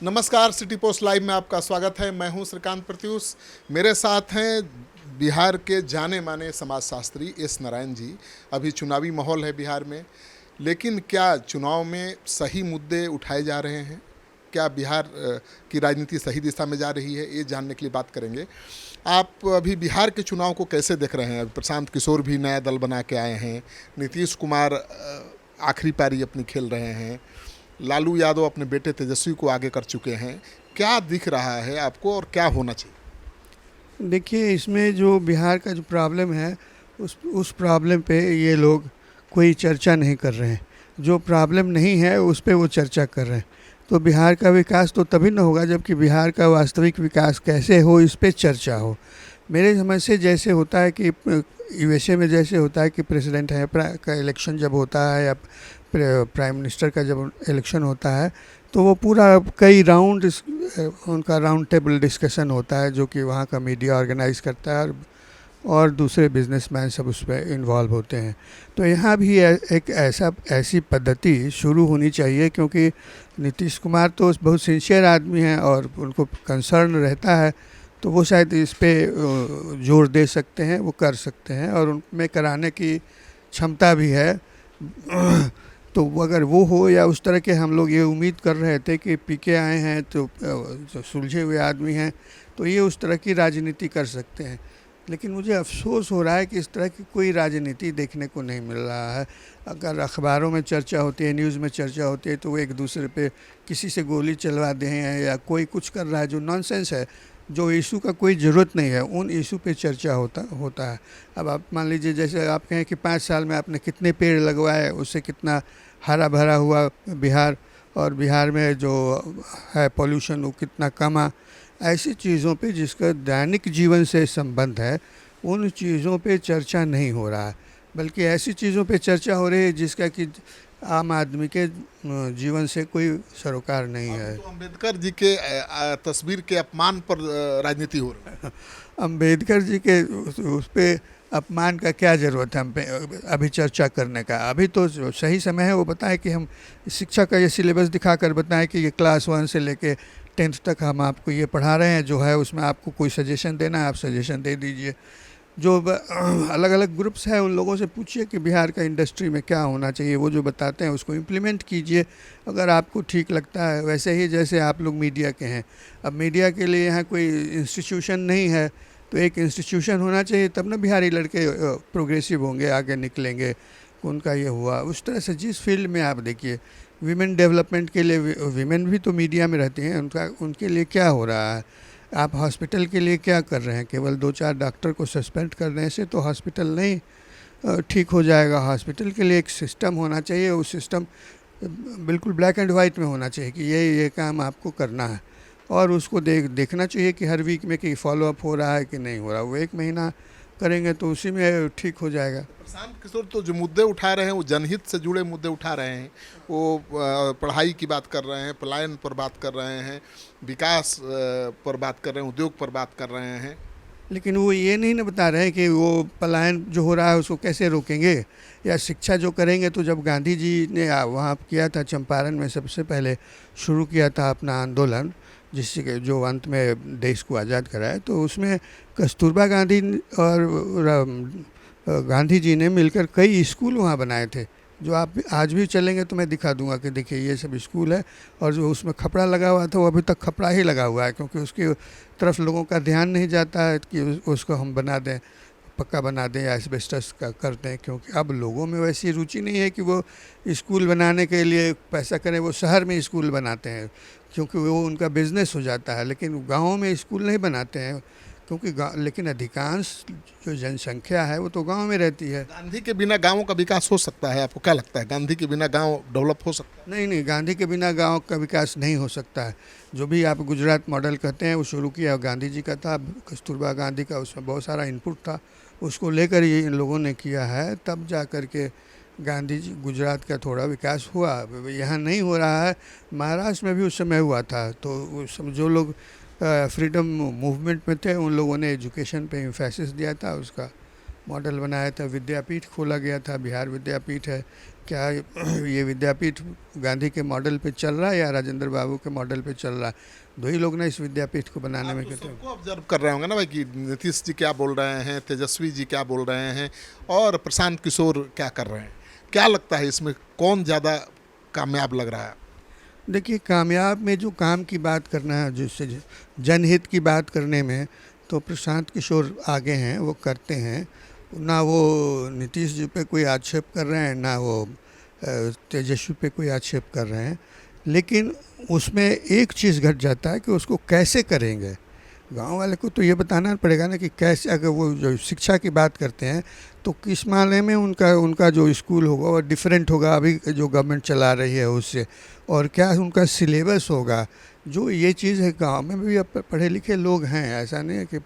नमस्कार, city post live में आपका स्वागत है। मैं हूं श्रीकांत प्रत्यूष। मेरे साथ हैं बिहार के जाने माने समाजशास्त्री एस नारायण जी। अभी चुनावी माहौल है बिहार में, लेकिन क्या चुनाव में सही मुद्दे उठाए जा रहे हैं? क्या बिहार की राजनीति सही दिशा में जा रही है? ये जानने के लिए बात करेंगे। आप अभी बिहार के चुनाव को कैसे देख रहे हैं? अभी प्रशांत किशोर भी नया दल बना के आए हैं, नीतीश कुमार आखिरी पारी अपनी खेल रहे हैं, लालू यादव अपने बेटे तेजस्वी को आगे कर चुके हैं। क्या दिख रहा है आपको और क्या होना चाहिए? देखिए, इसमें जो बिहार का जो प्रॉब्लम है उस प्रॉब्लम पे ये लोग कोई चर्चा नहीं कर रहे हैं। जो प्रॉब्लम नहीं है उस पे वो चर्चा कर रहे हैं। तो बिहार का विकास तो तभी न होगा जबकि बिहार का वास्तविक विकास कैसे हो इस पे चर्चा हो। मेरे समझ से जैसे होता है कि यूएसए में जैसे होता है कि प्रेसिडेंट है का इलेक्शन जब होता है या प्राइम मिनिस्टर का जब इलेक्शन होता है तो वो पूरा कई राउंड उनका राउंड टेबल डिस्कशन होता है जो कि वहाँ का मीडिया ऑर्गेनाइज करता है और दूसरे बिजनेसमैन सब उस पर इन्वॉल्व होते हैं। तो यहाँ भी एक ऐसी पद्धति शुरू होनी चाहिए, क्योंकि नीतीश कुमार तो बहुत सिंसियर आदमी हैं और उनको कंसर्न रहता है, तो वो शायद इस पे जोर दे सकते हैं, वो कर सकते हैं और उनमें कराने की क्षमता भी है। तो अगर वो हो या उस तरह के हम लोग ये उम्मीद कर रहे थे कि पीके आए हैं तो सुलझे हुए आदमी हैं तो ये उस तरह की राजनीति कर सकते हैं। लेकिन मुझे अफसोस हो रहा है कि इस तरह की कोई राजनीति देखने को नहीं मिल रहा है। अगर अखबारों में चर्चा होती है, न्यूज़ में चर्चा होती है, तो वो एक दूसरे पे किसी से गोली चलवा दें या कोई कुछ कर रहा है जो नॉनसेंस है, जो इशू का कोई ज़रूरत नहीं है, उन इशू पे चर्चा होता है। अब आप मान लीजिए, जैसे आप कहें कि 5 साल में आपने कितने पेड़ लगवाए, उससे कितना हरा भरा हुआ बिहार, और बिहार में जो है पॉल्यूशन वो कितना कमा। ऐसी चीज़ों पे जिसका दैनिक जीवन से संबंध है, उन चीज़ों पे चर्चा नहीं हो रहा है, बल्कि ऐसी चीज़ों पे चर्चा हो रही है जिसका कि आम आदमी के जीवन से कोई सरोकार नहीं है। तो अम्बेडकर जी के तस्वीर के अपमान पर राजनीति हो रही है। अम्बेडकर जी के उस पे अपमान का क्या ज़रूरत है हम पे अभी चर्चा करने का? अभी तो सही समय है वो बताएं कि हम शिक्षा का ये सिलेबस दिखाकर बताएं कि ये क्लास 1 से लेके 10th तक हम आपको ये पढ़ा रहे हैं, जो है उसमें आपको कोई सजेशन देना है आप सजेशन दे दीजिए। जो अलग अलग ग्रुप्स हैं उन लोगों से पूछिए कि बिहार का इंडस्ट्री में क्या होना चाहिए, वो जो बताते हैं उसको इम्प्लीमेंट कीजिए अगर आपको ठीक लगता है। वैसे ही जैसे आप लोग मीडिया के हैं, अब मीडिया के लिए यहाँ कोई इंस्टीट्यूशन नहीं है, तो एक इंस्टीट्यूशन होना चाहिए, तब ना बिहारी लड़के प्रोग्रेसिव होंगे, आगे निकलेंगे। उनका ये हुआ उस तरह से जिस फील्ड में आप देखिए, वीमेन डेवलपमेंट के लिए वीमेन भी तो मीडिया में रहती हैं, उनके लिए क्या हो रहा है? आप हॉस्पिटल के लिए क्या कर रहे हैं? केवल 2-4 डॉक्टर को सस्पेंड करने से तो हॉस्पिटल नहीं ठीक हो जाएगा। हॉस्पिटल के लिए एक सिस्टम होना चाहिए, उस सिस्टम बिल्कुल ब्लैक एंड वाइट में होना चाहिए कि ये काम आपको करना है, और उसको देखना चाहिए कि हर वीक में कि फॉलोअप हो रहा है कि नहीं हो रहा। वो 1 महीना करेंगे तो उसी में ठीक हो जाएगा। प्रशांत किशोर तो जो मुद्दे उठा रहे हैं वो जनहित से जुड़े मुद्दे उठा रहे हैं। वो पढ़ाई की बात कर रहे हैं, पलायन पर बात कर रहे हैं, विकास पर बात कर रहे हैं, उद्योग पर बात कर रहे हैं। लेकिन वो ये नहीं ना बता रहे हैं कि वो पलायन जो हो रहा है उसको कैसे रोकेंगे, या शिक्षा जो करेंगे। तो जब गांधी जी ने वहाँ किया था चंपारण में, सबसे पहले शुरू किया था अपना आंदोलन, जिससे जो अंत में देश को आज़ाद कराया, तो उसमें कस्तूरबा गांधी और गांधी जी ने मिलकर कई स्कूल वहाँ बनाए थे, जो आप आज भी चलेंगे तो मैं दिखा दूंगा कि देखिए ये सब स्कूल है। और जो उसमें खपड़ा लगा हुआ था वो अभी तक खपड़ा ही लगा हुआ है, क्योंकि उसकी तरफ लोगों का ध्यान नहीं जाता है कि उसको हम बना दें, पक्का बना दें या एस्बेस्टस का कर दें, क्योंकि अब लोगों में वैसी रुचि नहीं है कि वो स्कूल बनाने के लिए पैसा करें। वो शहर में स्कूल बनाते हैं क्योंकि वो उनका बिजनेस हो जाता है, लेकिन गाँव में स्कूल नहीं बनाते हैं, क्योंकि लेकिन अधिकांश जो जनसंख्या है वो तो गांव में रहती है। गांधी के बिना गाँवों का विकास हो सकता है? आपको क्या लगता है, गांधी के बिना गाँव डेवलप हो सकता है? नहीं, गांधी के बिना गांव का विकास नहीं हो सकता है। जो भी आप गुजरात मॉडल कहते हैं वो शुरू किया गांधी जी का था, कस्तूरबा गांधी का, उसमें बहुत सारा इनपुट था, उसको लेकर ही इन लोगों ने किया है, तब जा कर के गांधी जी गुजरात का थोड़ा विकास हुआ। यहाँ नहीं हो रहा है। महाराष्ट्र में भी उस समय हुआ था, तो उस समय जो लोग फ्रीडम मूवमेंट में थे उन लोगों ने एजुकेशन पे एम्फेसिस दिया था, उसका मॉडल बनाया था, विद्यापीठ खोला गया था, बिहार विद्यापीठ है। क्या ये विद्यापीठ गांधी के मॉडल पे चल रहा है या राजेंद्र बाबू के मॉडल पे चल रहा है? दो ही लोग ना इस विद्यापीठ को बनाने में तो कहते हैं। सबको ऑब्जर्व कर रहे होंगे ना भाई कि नीतीश जी क्या बोल रहे हैं, तेजस्वी जी क्या बोल रहे हैं और प्रशांत किशोर क्या कर रहे हैं। क्या लगता है इसमें कौन ज़्यादा कामयाब लग रहा है? देखिए, कामयाब में जो काम की बात करना है, जिससे जनहित की बात करने में, तो प्रशांत किशोर आगे हैं, वो करते हैं। ना वो नीतीश जी पे कोई आक्षेप कर रहे हैं, ना वो तेजस्वी पे कोई आक्षेप कर रहे हैं। लेकिन उसमें एक चीज़ घट जाता है कि उसको कैसे करेंगे। गांव वाले को तो ये बताना पड़ेगा ना कि कैसे, अगर वो जो शिक्षा की बात करते हैं तो किस मायने में उनका उनका जो स्कूल होगा वो डिफरेंट होगा अभी जो गवर्नमेंट चला रही है उससे, और क्या उनका सिलेबस होगा। जो ये चीज़ है, गांव में भी अब पढ़े लिखे लोग हैं, ऐसा नहीं है कि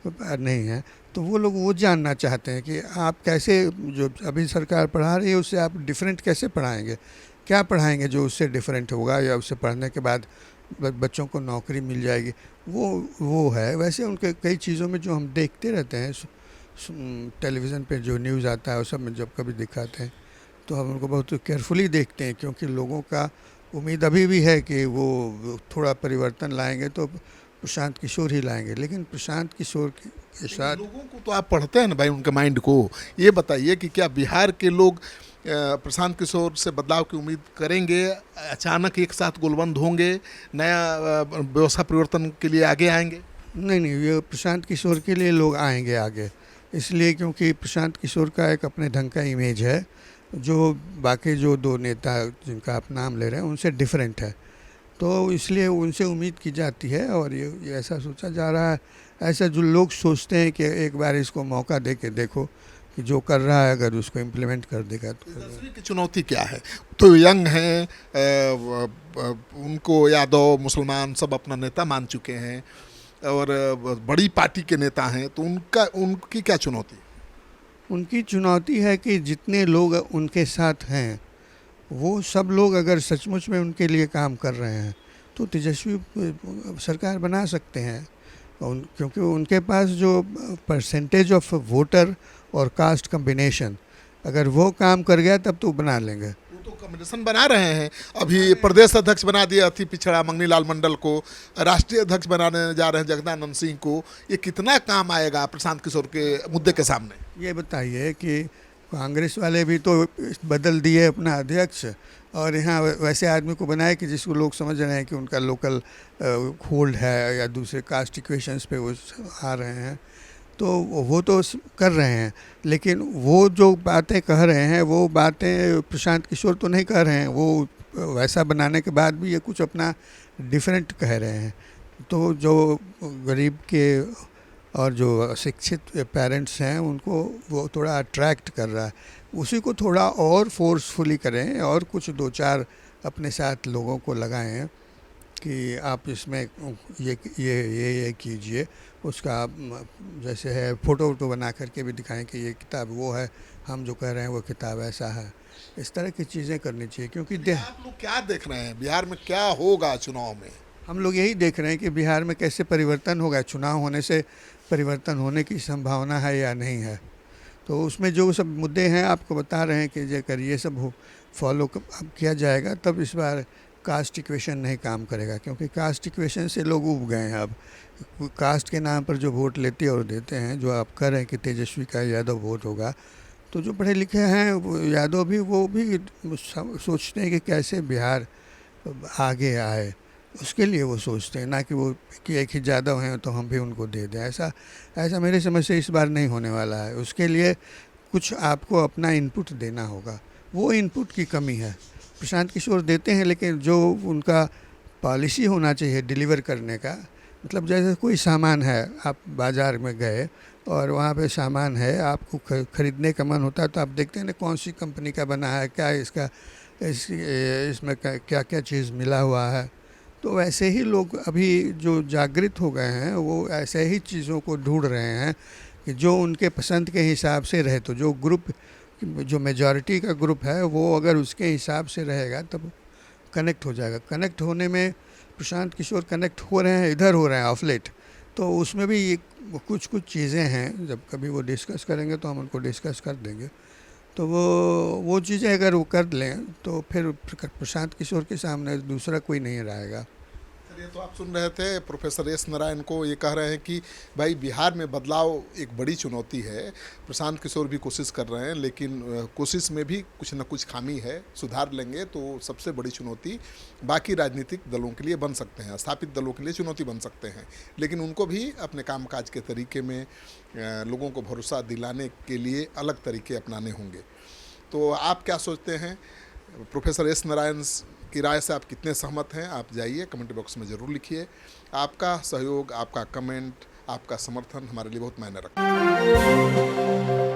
नहीं है, तो वो लोग वो जानना चाहते हैं कि आप कैसे, जो अभी सरकार पढ़ा रही है उससे आप डिफरेंट कैसे पढ़ाएंगे, क्या पढ़ाएंगे जो उससे डिफरेंट होगा, या उससे पढ़ने के बाद बच्चों को नौकरी मिल जाएगी। वो है। वैसे उनके कई चीज़ों में जो हम देखते रहते हैं, टेलीविज़न पे जो न्यूज़ आता है वो सब में जब कभी दिखाते हैं तो हम उनको बहुत केयरफुली देखते हैं, क्योंकि लोगों का उम्मीद अभी भी है कि वो थोड़ा परिवर्तन लाएंगे तो प्रशांत किशोर ही लाएंगे। लेकिन प्रशांत किशोर के साथ लोगों को तो आप पढ़ते हैं ना भाई, उनके माइंड को। ये बताइए कि क्या बिहार के लोग प्रशांत किशोर से बदलाव की उम्मीद करेंगे? अचानक एक साथ गोलबंद होंगे, नया व्यवस्था परिवर्तन के लिए आगे आएंगे? नहीं, ये प्रशांत किशोर के लिए लोग आएंगे आगे, इसलिए क्योंकि प्रशांत किशोर का एक अपने ढंग का इमेज है जो बाकी जो दो नेता जिनका आप नाम ले रहे हैं उनसे डिफरेंट है। तो इसलिए उनसे उम्मीद की जाती है, और ये ऐसा सोचा जा रहा है, ऐसा जो लोग सोचते हैं कि एक बार इसको मौका दे के देखो कि जो कर रहा है अगर उसको इम्प्लीमेंट कर देगा तो। तेजस्वी की चुनौती क्या है? तो यंग हैं, उनको यादव मुसलमान सब अपना नेता मान चुके हैं और बड़ी पार्टी के नेता हैं, तो उनकी क्या चुनौती? उनकी चुनौती है कि जितने लोग उनके साथ हैं वो सब लोग अगर सचमुच में उनके लिए काम कर रहे हैं तो तेजस्वी सरकार बना सकते हैं। क्योंकि उनके पास जो परसेंटेज ऑफ वोटर और कास्ट कम्बिनेशन, अगर वो काम कर गया तब तो बना लेंगे। वो तो कॉम्बिनेशन बना रहे हैं। अभी प्रदेश अध्यक्ष बना दिया अति पिछड़ा मंगनी लाल मंडल को, राष्ट्रीय अध्यक्ष बनाने जा रहे हैं जगदानंद सिंह को। ये कितना काम आएगा प्रशांत किशोर के मुद्दे के सामने? ये बताइए कि कांग्रेस वाले भी तो बदल दिए अपना अध्यक्ष, और यहाँ वैसे आदमी को बनाए कि जिसको लोग समझ रहे हैं कि उनका लोकल होल्ड है या दूसरे कास्ट इक्वेशंस पे वो आ रहे हैं, तो वो तो कर रहे हैं। लेकिन वो जो बातें कह रहे हैं वो बातें प्रशांत किशोर तो नहीं कह रहे हैं। वो वैसा बनाने के बाद भी ये कुछ अपना डिफरेंट कह रहे हैं। तो जो गरीब के और जो अशिक्षित पेरेंट्स हैं उनको वो थोड़ा अट्रैक्ट कर रहा है। उसी को थोड़ा और फोर्सफुली करें और कुछ दो चार अपने साथ लोगों को लगाएं कि आप इसमें ये कीजिए। उसका जैसे है फ़ोटो वोटो बना करके भी दिखाएं कि ये किताब वो है, हम जो कह रहे हैं वो किताब ऐसा है। इस तरह की चीज़ें करनी चाहिए। क्योंकि आप लोग क्या देख रहे हैं बिहार में क्या होगा चुनाव में? हम लोग यही देख रहे हैं कि बिहार में कैसे परिवर्तन होगा। चुनाव होने से परिवर्तन होने की संभावना है या नहीं है। तो उसमें जो सब मुद्दे हैं आपको बता रहे हैं कि अगर ये सब फॉलो किया जाएगा तब इस बार कास्ट इक्वेशन नहीं काम करेगा। क्योंकि कास्ट इक्वेशन से लोग उब गए हैं। अब कास्ट के नाम पर जो वोट लेते और देते हैं, जो आप कह रहे हैं कि तेजस्वी का यादव वोट होगा, तो जो पढ़े लिखे हैं वो यादव भी वो भी सोचते हैं कि कैसे बिहार आगे आए, उसके लिए वो सोचते हैं, ना कि वो कि एक ही यादव हैं तो हम भी उनको दे दें। ऐसा मेरी समझ से इस बार नहीं होने वाला है। उसके लिए कुछ आपको अपना इनपुट देना होगा। वो इनपुट की कमी है। प्रशांत किशोर देते हैं, लेकिन जो उनका पॉलिसी होना चाहिए डिलीवर करने का, मतलब जैसे कोई सामान है, आप बाज़ार में गए और वहाँ पे सामान है, आपको ख़रीदने का मन होता है तो आप देखते हैं ना कौन सी कंपनी का बना है, क्या इसमें क्या क्या चीज़ मिला हुआ है। तो वैसे ही लोग अभी जो जागृत हो गए हैं वो ऐसे ही चीज़ों को ढूंढ रहे हैं कि जो उनके पसंद के हिसाब से रहे। तो जो ग्रुप, जो मेजॉरिटी का ग्रुप है वो अगर उसके हिसाब से रहेगा तब कनेक्ट हो जाएगा। कनेक्ट होने में प्रशांत किशोर कनेक्ट हो रहे हैं, इधर हो रहे हैं ऑफ लेट। तो उसमें भी कुछ चीज़ें हैं, जब कभी वो डिस्कस करेंगे तो हम उनको डिस्कस कर देंगे। तो वो चीज़ें अगर वो कर लें तो फिर प्रशांत किशोर के सामने दूसरा कोई नहीं रहेगा। ये तो आप सुन रहे थे प्रोफेसर एस नारायण को, ये कह रहे हैं कि भाई बिहार में बदलाव एक बड़ी चुनौती है। प्रशांत किशोर भी कोशिश कर रहे हैं, लेकिन कोशिश में भी कुछ न कुछ खामी है। सुधार लेंगे तो सबसे बड़ी चुनौती बाकी राजनीतिक दलों के लिए बन सकते हैं, स्थापित दलों के लिए चुनौती बन सकते हैं, लेकिन उनको भी अपने कामकाज के तरीके में लोगों को भरोसा दिलाने के लिए अलग तरीके अपनाने होंगे। तो आप क्या सोचते हैं? प्रोफेसर एस नारायण की राय से आप कितने सहमत हैं? आप जाइए कमेंट बॉक्स में ज़रूर लिखिए। आपका सहयोग, आपका कमेंट, आपका समर्थन हमारे लिए बहुत मायने रखता है।